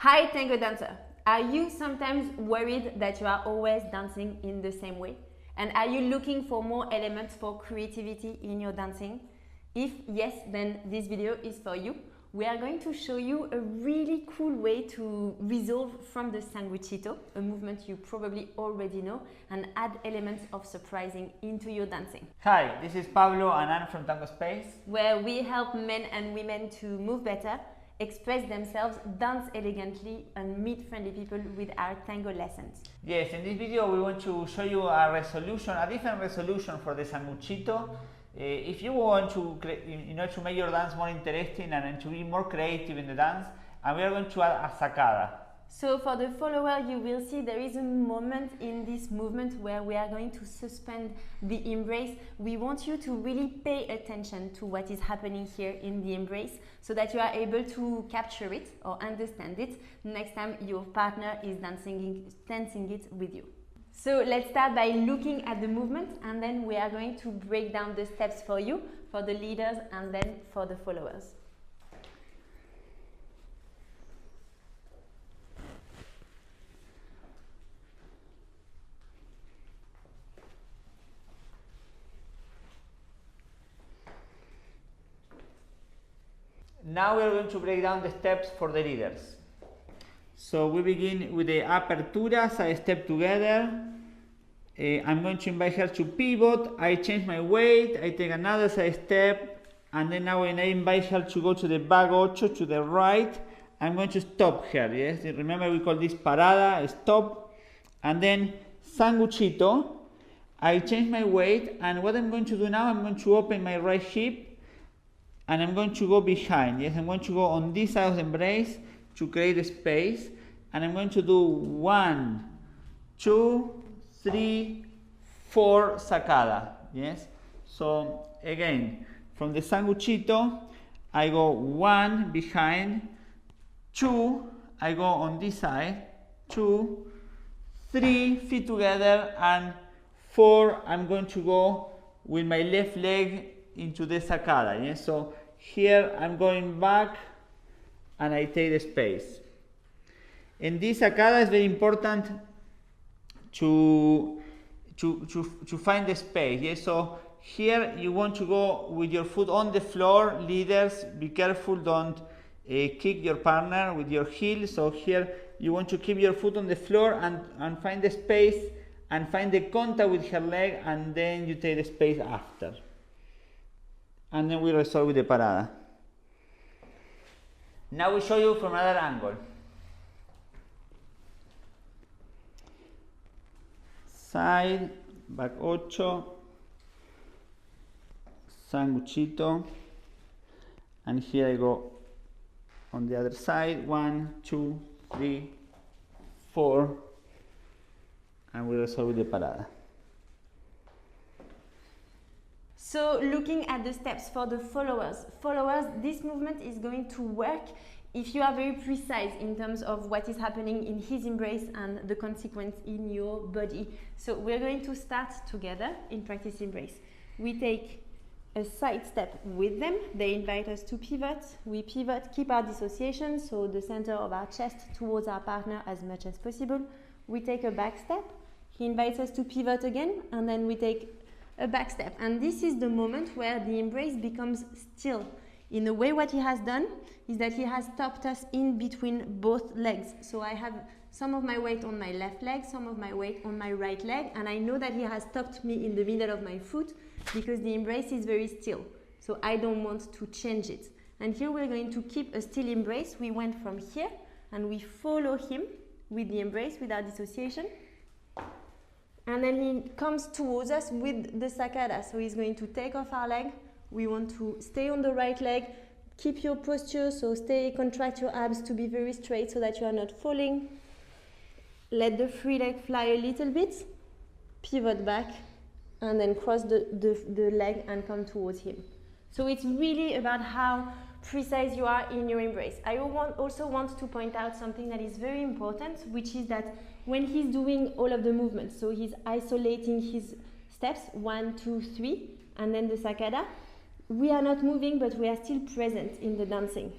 Hi Tango Dancer! Are you sometimes worried that you are always dancing in the same way? And are you looking for more elements for creativity in your dancing? If yes, then this video is for you. We are going to show you a really cool way to resolve from the sanguichito, a movement you probably already know, and add elements of surprising into your dancing. Hi, this is Pablo and I'm from Tango Space, where we help men and women to move better, express themselves, dance elegantly, and meet friendly people with our tango lessons. Yes, in this video we want to show you a different resolution for the sanguchito. If you want to, to make your dance more interesting and to be more creative in the dance, and we are going to add a sacada. So for the follower, you will see there is a moment in this movement where we are going to suspend the embrace. We want you to really pay attention to what is happening here in the embrace so that you are able to capture it or understand it next time your partner is dancing it with you. So let's start by looking at the movement, and then we are going to break down the steps for you, for the leaders, and then for the followers. Now we are going to break down the steps for the leaders. So we begin with the apertura, side step together. I'm going to invite her to pivot. I change my weight, I take another side step, and then now when I invite her to go to the back ocho, to the right, I'm going to stop her. Yes, remember we call this parada, stop, and then sanguchito. I change my weight, and what I'm going to do now, I'm going to open my right hip, and I'm going to go behind. Yes, I'm going to go on this side of the embrace to create a space, and I'm going to do 1, 2, 3, 4 sacada. Yes, so again from the sanguchito I go 1 behind, 2 I go on this side, 2, 3 feet together, and 4 I'm going to go with my left leg into the sacada. Yes, so here I'm going back and I take the space. In this sacada, it's very important to find the space. Yes, so here you want to go with your foot on the floor. Leaders, be careful, don't kick your partner with your heel. So here you want to keep your foot on the floor and find the space and find the contact with her leg, and then you take the space after. And then we resolve with the parada. Now we show you from another angle. Side, back ocho, sanguchito, and here I go on the other side, 1, 2, 3, 4, and we resolve with the parada. So looking at the steps for the followers, this movement is going to work if you are very precise in terms of what is happening in his embrace and the consequence in your body. So we're going to start together in practice embrace. We take a side step with them. They invite us to pivot. We pivot, keep our dissociation, so the center of our chest towards our partner as much as possible. We take a back step. He invites us to pivot again, and then we take a back step, and this is the moment where the embrace becomes still. In a way, what he has done is that he has stopped us in between both legs. So I have some of my weight on my left leg, some of my weight on my right leg, and I know that he has stopped me in the middle of my foot because the embrace is very still. So I don't want to change it. And here we're going to keep a still embrace. We went from here and we follow him with the embrace, with our dissociation. And then he comes towards us with the sacada. So he's going to take off our leg. We want to stay on the right leg. Keep your posture, so contract your abs to be very straight so that you are not falling. Let the free leg fly a little bit. Pivot back, and then cross the leg and come towards him. So it's really about how precise you are in your embrace. I also want to point out something that is very important, which is that when he's doing all of the movements, so he's isolating his steps, 1, 2, 3, and then the sacada, we are not moving, but we are still present in the dancing.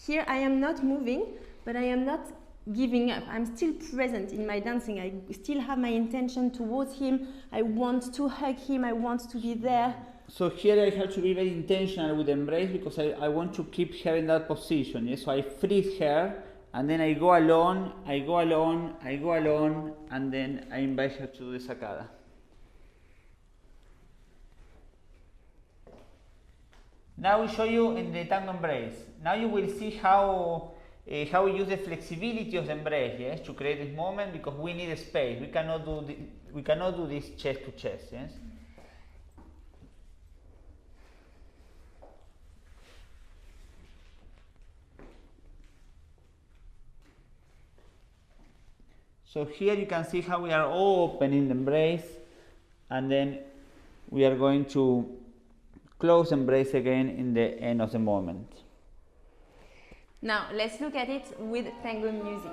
Here I am not moving, but I am not giving up. I'm still present in my dancing. I still have my intention towards him. I want to hug him. I want to be there. So here I have to be very intentional with the embrace because I want to keep her in that position. Yes? So I freeze her, and then I go alone, I go alone, I go alone, and then I invite her to the sacada. Now we show you in the tango embrace. Now you will see how we use the flexibility of the embrace, yes, to create this moment, because we need a space. We cannot do this chest to chest, yes. So here you can see how we are opening the embrace, and then we are going to close embrace again in the end of the moment. Now let's look at it with tango music.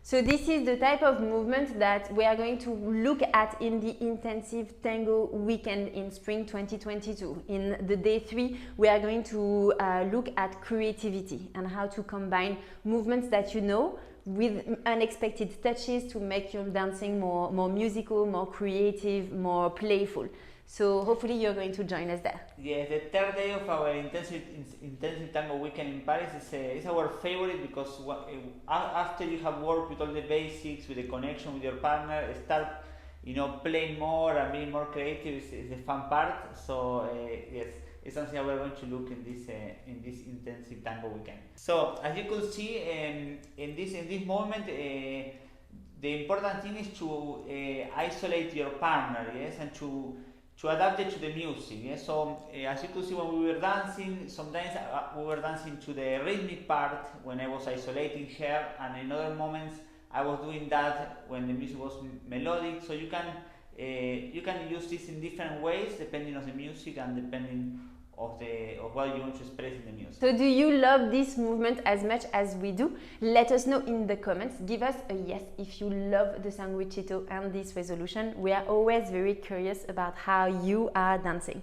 So this is the type of movement that we are going to look at in the intensive tango weekend in spring 2022. In the day 3, we are going to look at creativity and how to combine movements that you know with unexpected touches to make your dancing more musical, more creative, more playful. So hopefully you're going to join us there. Yes, the third day of our intensive tango weekend in Paris is our favorite, because after you have worked with all the basics, with the connection with your partner, start playing more and being more creative is the fun part. So yes, it's something that we're going to look in this intensive tango weekend. So as you could see, in this moment, the important thing is to isolate your partner, yes, and to adapt it to the music. Yeah? So as you could see, when we were dancing, sometimes we were dancing to the rhythmic part when I was isolating her, and in other moments I was doing that when the music was melodic. So you can use this in different ways depending on the music and depending of what you want to express in the music. So do you love this movement as much as we do? Let us know in the comments. Give us a yes if you love the Sanguichito and this resolution. We are always very curious about how you are dancing.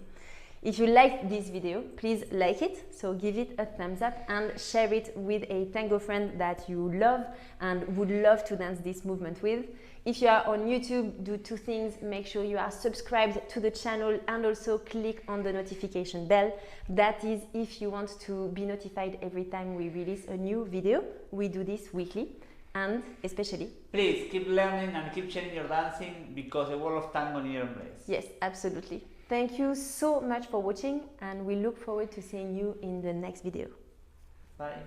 If you liked this video, please like it, so give it a thumbs up and share it with a tango friend that you love and would love to dance this movement with. If you are on YouTube, do 2 things. Make sure you are subscribed to the channel and also click on the notification bell. That is if you want to be notified every time we release a new video. We do this weekly. And especially, please keep learning and keep changing your dancing, because the world of tango needs your embrace. Yes, absolutely. Thank you so much for watching, and we look forward to seeing you in the next video. Bye.